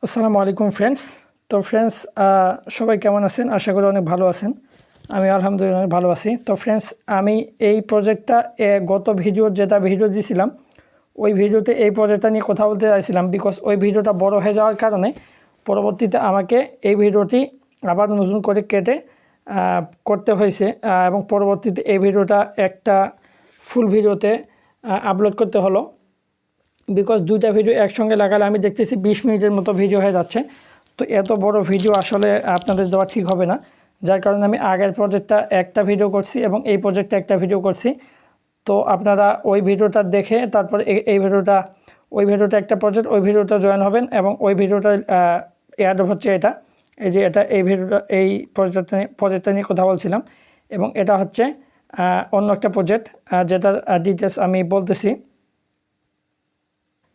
আসসালামু আলাইকুম ফ্রেন্ডস। তো ফ্রেন্ডস, সবাই কেমন আছেন? আশা করি অনেক ভালো আছেন। আমি আলহামদুলিল্লাহ অনেক ভালো আছি। তো ফ্রেন্ডস, আমি এই প্রজেক্টটা গত যেটা ভিডিও দিয়েছিলাম, ওই ভিডিওতে এই প্রজেক্টটা নিয়ে কথা বলতে চাইছিলাম। বিকজ ওই ভিডিওটা বড় হয়ে যাওয়ার কারণে পরবর্তীতে আমাকে এই ভিডিওটি আবার নতুন করে কেটে করতে হয়েছে, এবং পরবর্তীতে এই ভিডিওটা একটা ফুল ভিডিওতে আপলোড করতে হলো। বিকজ দুইটা ভিডিও একসঙ্গে লাগালে আমি দেখতেছি 20 মিনিটের মতো ভিডিও হয়ে যাচ্ছে। তো এত বড় ভিডিও আসলে আপনাদের দেওয়া ঠিক হবে না, যার কারণে আমি আগের প্রজেক্টটা একটা ভিডিও করছি এবং এই প্রজেক্টটা একটা ভিডিও করছি। তো আপনারা ওই ভিডিওটা দেখে তারপর ওই ভিডিওটা একটা প্রজেক্ট, ওই ভিডিওটা জয়েন হবেন এবং ওই ভিডিওটা এয়ারড্রপ হচ্ছে এটা, এই ভিডিওটা এই প্রজেক্টটা নিয়ে কথা বলছিলাম, এবং এটা হচ্ছে অন্য একটা প্রজেক্ট যেটার ডিটেলস আমি বলতেছি।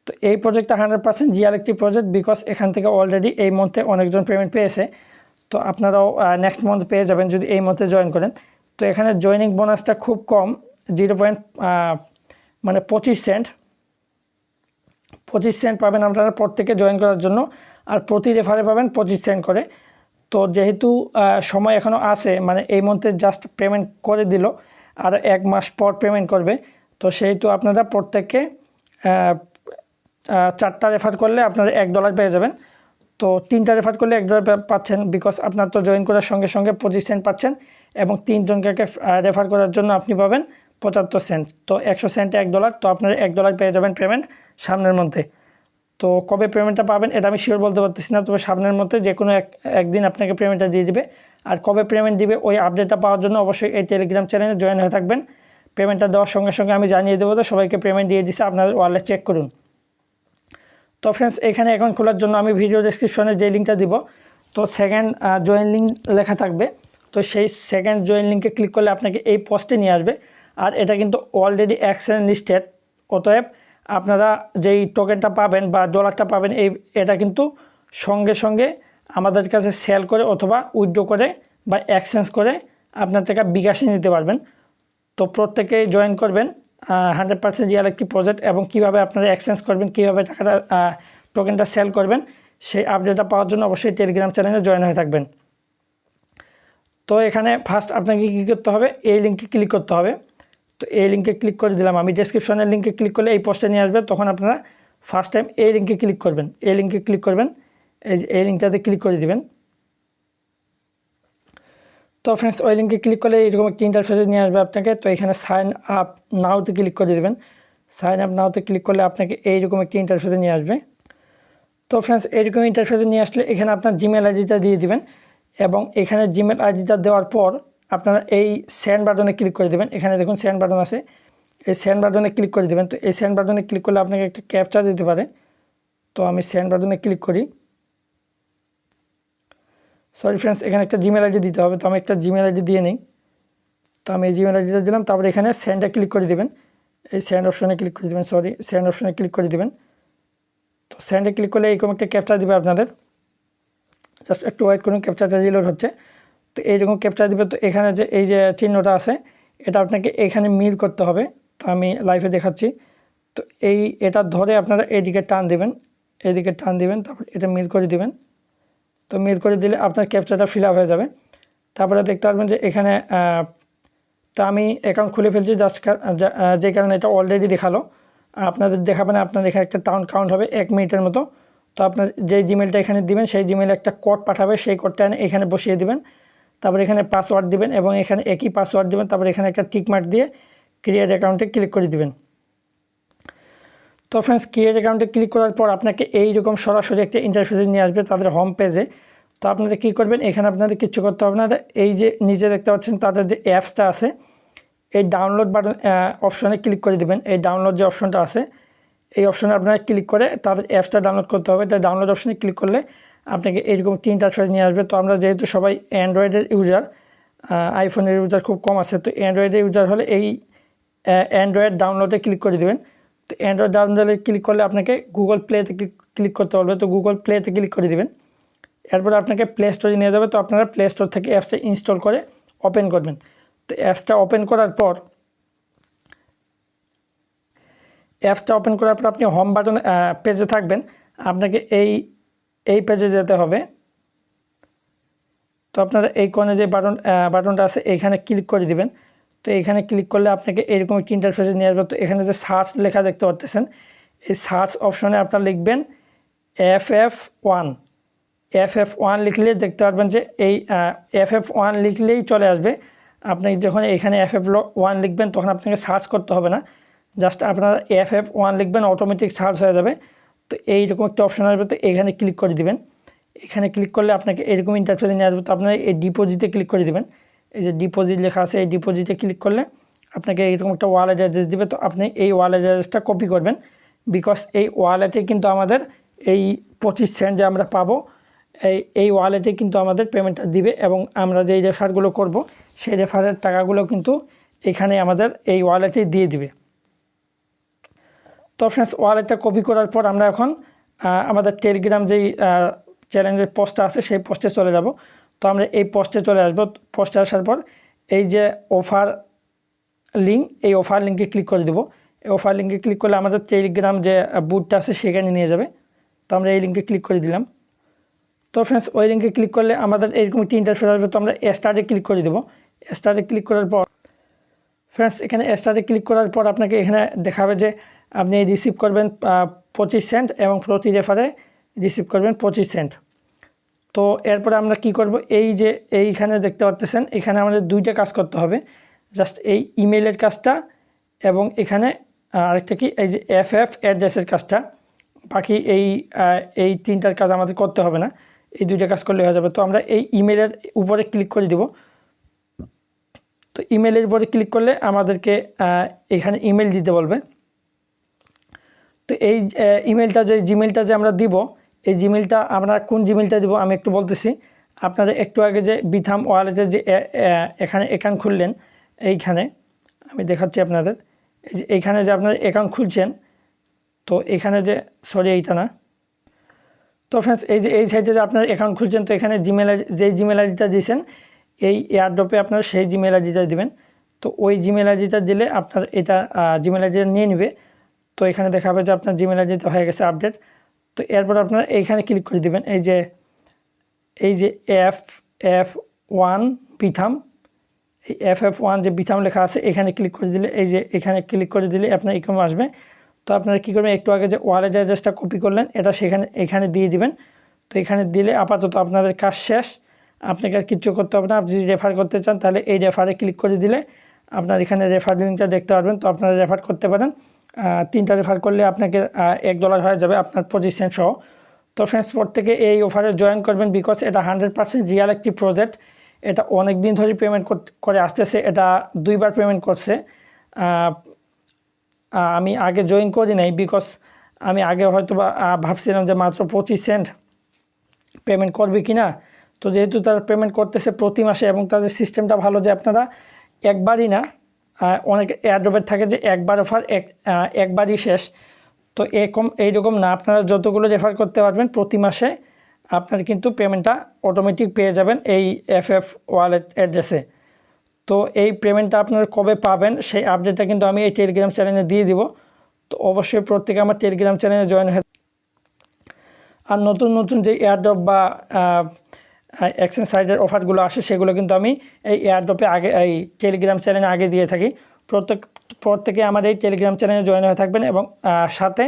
তো এই প্রজেক্টটা 100% রিয়াল একটি প্রজেক্ট, বিকজ এখান থেকে অলরেডি এই মান্থে অনেকজন পেমেন্ট পেয়েছে। তো আপনারাও নেক্সট মান্থ পেয়ে যাবেন যদি এই মান্থে জয়েন করেন। তো এখানে জয়েনিং বোনাসটা খুব কম, 25 সেন্ট। 25 সেন্ট পাবেন আপনারা প্রত্যেকে জয়েন করার জন্য, আর প্রতি রেফারে পাবেন 25 সেন্ট করে। তো যেহেতু সময় এখনও আছে, মানে এই মান্থে জাস্ট পেমেন্ট করে দিল, আর 1 মাস পর পেমেন্ট করবে, তো সেহেতু আপনারা প্রত্যেককে 4টা রেফার করলে আপনারা $1 পেয়ে যাবেন। তো 3টা রেফার করলে $1 পাচ্ছেন, বিকজ আপনার তো জয়েন করার সঙ্গে সঙ্গে 25 সেন্ট পাচ্ছেন, এবং 3 জনকে রেফার করার জন্য আপনি পাবেন 75 সেন্ট। তো 100 সেন্টে $1, তো আপনারা $1 পেয়ে যাবেন পেমেন্ট সামনের মধ্যে। তো কবে পেমেন্টটা পাবেন এটা আমি শিওর বলতে পারতেছি না, তবে সামনের মধ্যে যে কোনো একদিন আপনাকে পেমেন্টটা দিয়ে দিবে। আর কবে পেমেন্ট দিবে ওই আপডেটটা পাওয়ার জন্য অবশ্যই এই টেলিগ্রাম চ্যানেলে জয়েন হয়ে থাকবেন। পেমেন্টটা দেওয়ার সঙ্গে সঙ্গে আমি জানিয়ে দেবো, তো সবাইকে পেমেন্ট দিয়ে দিছে, আপনাদের ওয়ালেট চেক করুন। তো ফ্রেন্ডস, এখানে অ্যাকাউন্ট খোলার জন্য আমি ভিডিও ডেসক্রিপশনে যে লিঙ্কটা দিব, তো সেকেন্ড জয়েন লিঙ্ক লেখা থাকবে। তো সেই সেকেন্ড জয়েন লিঙ্কে ক্লিক করলে আপনাকে এই পোস্টে নিয়ে আসবে। আর এটা কিন্তু অলরেডি এক্সচেঞ্জ লিস্টেড, অতএব আপনারা যেই টোকেনটা পাবেন বা ডলারটা পাবেন এটা কিন্তু সঙ্গে সঙ্গে আমাদের কাছে সেল করে অথবা উইথড্র করে বা এক্সচেঞ্জ করে আপনার টাকা বিকাশে নিতে পারবেন। তো প্রত্যেকেই জয়েন করবেন। 100% রিয়াল একটি প্রজেক্ট, এবং কীভাবে আপনারা এক্সচেঞ্জ করবেন, কীভাবে টাকাটা টোকেনটা সেল করবেন, সেই আপডেটটা পাওয়ার জন্য অবশ্যই টেলিগ্রাম চ্যানেলে জয়েন হয়ে থাকবেন। তো এখানে ফার্স্ট আপনাকে কী করতে হবে, এই লিঙ্কে ক্লিক করতে হবে। তো এই লিঙ্কে ক্লিক করে দিলাম আমি। ডেসক্রিপশনের লিঙ্কে ক্লিক করলে এই পোস্টে নিয়ে আসবে, তখন আপনারা ফার্স্ট টাইম এই লিঙ্কে ক্লিক করবেন। এই লিঙ্কে ক্লিক করবেন, এই লিঙ্কটাতে ক্লিক করে দিবেন। তো ফ্রেন্ডস, ওই লিঙ্কে ক্লিক করলে এরকম একটি ইন্টারফেসে নিয়ে আসবে আপনাকে। তো এখানে সাইন আপ নাওতে ক্লিক করে দেবেন। সাইন আপ নাওতে ক্লিক করলে আপনাকে এইরকম একটি ইন্টারফেসে নিয়ে আসবে। তো ফ্রেন্ডস, এইরকম ইন্টারফেসে নিয়ে আসলে এখানে আপনার জিমেল আইডিটা দিয়ে দিবেন, এবং এখানে জিমেল আইডিটা দেওয়ার পর আপনারা এই সেন্ড বাটনে ক্লিক করে দেবেন। এখানে দেখুন সেন্ড বাটন আছে, এই সেন্ড বাটনে ক্লিক করে দেবেন। তো এই সেন্ড বাটনে ক্লিক করলে আপনাকে একটা ক্যাপচা দিতে পারে। তো আমি সেন্ড বাটনে ক্লিক করি। সরি ফ্রেন্ডস, এখানে একটা জিমেল আইডি দিতে হবে, তো আমি একটা জিমেল আইডি দিয়ে নিই। তো আমি এই জিমেল আইডিটা দিলাম, তারপরে এখানে সেন্ডে ক্লিক করে দেবেন। এই সেন্ড অপশনে ক্লিক করে দেবেন, সেন্ড অপশনে ক্লিক করে দেবেন। তো সেন্ডে ক্লিক করলে এইরকম একটা ক্যাপচা দিবে আপনাদের, জাস্ট একটু ওয়েট করুন, ক্যাপচাটা রিলোড হচ্ছে। তো এইরকম ক্যাপচা দিবে। তো এখানে যে এই যে চিহ্নটা আছে, এটা আপনাকে এখানে মিল করতে হবে। তো আমি লাইভে দেখাচ্ছি। তো এটা ধরে আপনারা এইদিকে টান দেবেন, তারপর এটা মিল করে দিবেন। তো মিল করে দিলে আপনার ক্যাপচাটা ফিল আপ হয়ে যাবে। তারপরে দেখতে পারবেন যে এখানে তো আমি অ্যাকাউন্ট খুলে ফেলছি, জাস্ট যে কারণে এটা অলরেডি দেখালো। আপনাদের দেখাবে না, আপনার এখানে একটা কাউন্ট হবে 1 মিনিটের মতো। তো আপনার যে জিমেলটা এখানে দিবেন, সেই জিমেলে একটা কোড পাঠাবে, সেই কোডটা এখানে বসিয়ে দিবেন। তারপর এখানে পাসওয়ার্ড দিবেন, এবং এখানে একই পাসওয়ার্ড দিবেন। তারপর এখানে একটা টিক মার্ক দিয়ে ক্রিয়েট অ্যাকাউন্টে ক্লিক করে দিবেন। তো ফ্রেন্ডস, ক্রিয়েট অ্যাকাউন্টে ক্লিক করার পর আপনাকে এইরকম সরাসরি একটা ইন্টারফেসে নিয়ে আসবে তাদের হোম পেজে। তো আপনারা কী করবেন, এখানে আপনাদের কিচ্ছু করতে হবে না। এই যে নিচে দেখতে পাচ্ছেন তাদের যে অ্যাপসটা আছে, এই ডাউনলোড বাটন অপশনে ক্লিক করে দেবেন। এই ডাউনলোড যে অপশনটা আছে, এই অপশনে আপনারা ক্লিক করে তাদের অ্যাপসটা ডাউনলোড করতে হবে। তাই ডাউনলোড অপশনে ক্লিক করলে আপনাকে এইরকম 3টা ইন্টারফেস নিয়ে আসবে। তো আমরা যেহেতু সবাই অ্যান্ড্রয়েডের ইউজার, আইফোনের ইউজার খুব কম আছে, তো অ্যান্ড্রয়েডের ইউজার হলে এই অ্যান্ড্রয়েড ডাউনলোডে ক্লিক করে দেবেন। তো অ্যান্ড্রয়েড ডাউনলোডে ক্লিক করলে আপনাকে গুগল প্লেতে ক্লিক করতে বলবে। তো গুগল প্লেতে ক্লিক করে দেবেন। এরপরে আপনাকে প্লে স্টোরে নিয়ে যাবে। তো আপনারা প্লে স্টোর থেকে অ্যাপসটা ইনস্টল করে ওপেন করবেন। তো অ্যাপসটা ওপেন করার পর আপনি হোম বাটন পেজে থাকবেন। আপনাকে এই এই পেজে যেতে হবে। তো আপনারা এই কোণে যে বাটনটা আছে এইখানে ক্লিক করে দিবেন। তো এইখানে ক্লিক করলে আপনাকে এরকম একটি ইন্টারফেসে নিয়ে আসবে। তো এখানে যে সার্চ লেখা দেখতে পাচ্ছেন, এই সার্চ অপশনে আপনারা লিখবেন FF1। FF1 লিখলে দেখতে পারবেন যে এই FF1 লিখলেই চলে আসবে। আপনি যখন এখানে FF1 লিখবেন তখন আপনাকে সার্চ করতে হবে না, জাস্ট আপনারা FF1 লিখবেন, অটোমেটিক সার্চ হয়ে যাবে। তো এইরকম একটা অপশন আসবে, তো এখানে ক্লিক করে দিবেন। এখানে ক্লিক করলে আপনাকে এরকম ইন্টারফেসে নিয়ে আসবে। তো আপনারা এই ডিপোজিটে ক্লিক করে দিবেন। এই যে ডিপোজিট লেখা আছে, এই ডিপোজিটে ক্লিক করলে আপনাকে এরকম একটা ওয়ালেট অ্যাড্রেস দিবে। তো আপনি এই ওয়ালেট অ্যাড্রেসটা কপি করবেন, বিকজ এই ওয়ালেটে কিন্তু আমাদের এই 25 সেন্ট যে আমরা পাবো, এই ওয়ালেটে কিন্তু আমাদের পেমেন্টটা দিবে, এবং আমরা যেই রেফারগুলো করব সেই রেফারের টাকাগুলো কিন্তু এখানে আমাদের এই ওয়ালেটেই দিয়ে দিবে। তো ফ্রেন্ডস, ওয়ালেটটা কপি করার পর আমরা এখন আমাদের টেলিগ্রাম যেই চ্যানেলের পোস্টটা আছে সেই পোস্টে চলে যাব। তো আমরা এই পোস্টে চলে আসবো। পোস্টে আসার পর এই যে অফার লিঙ্ক, এই অফার লিঙ্কে ক্লিক করে দেবো। এই অফার লিঙ্কে ক্লিক করলে আমাদের টেলিগ্রাম যে বুটটা আছে সেখানে নিয়ে যাবে। তো আমরা এই লিঙ্কে ক্লিক করে দিলাম। তো ফ্রেন্ডস, ওই লিঙ্কে ক্লিক করলে আমাদের এরকম একটি ইন্টারফেস আসবে। তো আমরা স্টার্টে ক্লিক করে দেবো। স্টার্টে ক্লিক করার পর ফ্রেন্ডস, এখানে স্টার্টে ক্লিক করার পর আপনাকে এখানে দেখাবে যে আপনি রিসিভ করবেন 25 সেন্ট এবং প্রতি রেফারে রিসিভ করবেন 25 সেন্ট। তো এরপরে আমরা কি করব, এই যে এইখানে দেখতে পাচ্ছেন, এখানে আমাদের দুইটা কাজ করতে হবে, জাস্ট এই ইমেলের কাজটা এবং এখানে আরেকটা কি, এই যে FF অ্যাড্রেসের কাজটা। বাকি এই তিনটার কাজ আমাদের করতে হবে না, এই দুইটা কাজ করলে হয়ে যাবে। তো আমরা এই ইমেলের উপরে ক্লিক করে দেব। তো ইমেলের উপরে ক্লিক করলে আমাদেরকে এখানে ইমেল দিতে বলবে। তো এই ইমেলটা যে জিমেলটা যে আমরা দিব, এই জিমেলটা আমরা কোন জিমেলটা দিব আমি একটু বলতেছি। আপনারা একটু আগে যে বিথাম ওয়ালেটের যে এখানে অ্যাকাউন্ট খুললেন, এইখানে আমি দেখাচ্ছি আপনাদের, এই যে এইখানে যে আপনারা অ্যাকাউন্ট খুলছেন, তো এখানে যে এইটা না। তো ফ্রেন্ডস, এই যে এই সাইডে যে আপনার অ্যাকাউন্ট খুলছেন, তো এখানে যেই জিমেল আইডিটা দিয়েছেন এই এয়ারড্রপে আপনারা সেই জিমেল আইডিটা দিবেন। তো ওই জিমেল আইডিটা দিলে আপনার এটা জিমেল আইডিটা নিয়ে নেবে। তো এখানে দেখাবে যে আপনার জিমেল আইডিটা হয়ে গেছে আপডেট। তো এরপর আপনারা এইখানে ক্লিক করে দিবেন, এই যে FF1 বিথাম, এই FF1 যে বিথাম লেখা আছে এখানে ক্লিক করে দিলে, এই যে এখানে ক্লিক করে দিলে আপনার এরকম আসবে। তো আপনারা কী করবেন, একটু আগে যে ওয়ালেট অ্যাড্রেসটা কপি করলেন এটা এখানে দিয়ে দিবেন। তো এখানে দিলে আপাতত আপনাদের কাজ শেষ, আপনাকে আর কিচ্ছু করতে হবে না। আপনি যদি রেফার করতে চান তাহলে এই রেফারে ক্লিক করে দিলে আপনার এখানে রেফার লিঙ্কটা দেখতে পারবেন। তো আপনারা রেফার করতে পারেন, 3টা রেফার করলে আপনাকে $1 হয়ে যাবে আপনার 25 সেন্ট সহ। তো ফ্রেন্ডস, প্রত্যেকে এই অফারে জয়েন করবেন, বিকজ এটা 100% রিয়াল একটি প্রজেক্ট। এটা অনেক দিন ধরে পেমেন্ট করে আসতেছে, এটা 2বার পেমেন্ট করছে। আমি আগে জয়েন করি নাই, বিকজ আমি আগে হয়তো ভাবছিলাম যে মাত্র 25 সেন্ট পেমেন্ট করবে কি না। তো যেহেতু তারা পেমেন্ট করতেছে প্রতি মাসে এবং তাদের সিস্টেমটা ভালো, যে আপনারা একবারই না, অনেক এয়ারড্রপের থাকে যে একবার অফার একবারই শেষ। তো এইরকম না, আপনারা যতগুলো রেফার করতে পারবেন প্রতি মাসে আপনার কিন্তু পেমেন্টটা অটোমেটিক পেয়ে যাবেন এই FF ওয়ালেট অ্যাড্রেসে। তো এই পেমেন্টটা আপনারা কবে পাবেন সেই আপডেটটা কিন্তু আমি এই টেলিগ্রাম চ্যানেলে দিয়ে দিব। তো অবশ্যই প্রত্যেকে আমার টেলিগ্রাম চ্যানেলে জয়েন হয়ে, আর নতুন যে এয়ারড্রপ বা এক্সচেঞ্জ সাইটের অফারগুলো আসে সেগুলো কিন্তু আমি এই এয়ারড্রপে আগে এই টেলিগ্রাম চ্যানেলে আগে দিয়ে থাকি। প্রত্যেকে আমার এই টেলিগ্রাম চ্যানেলে জয়েন হয়ে থাকবেন, এবং সাথে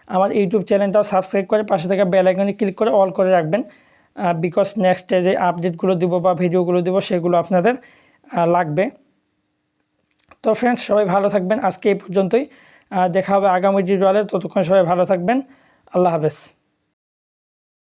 আমার ইউটিউব চ্যানেলটাও সাবস্ক্রাইব করে পাশে থাকা বেল আইকনে ক্লিক করে অল করে রাখবেন, বিকজ নেক্সট যে আপডেটগুলো দিব বা ভিডিওগুলো দিব সেগুলো আপনাদের লাগবে। তো ফ্রেন্ডস, সবাই ভালো থাকবেন, আজকে এই পর্যন্তই, দেখা হবে আগামী ভিডিওতে। ততক্ষণ সবাই ভালো থাকবেন, আল্লাহ হাফেজ।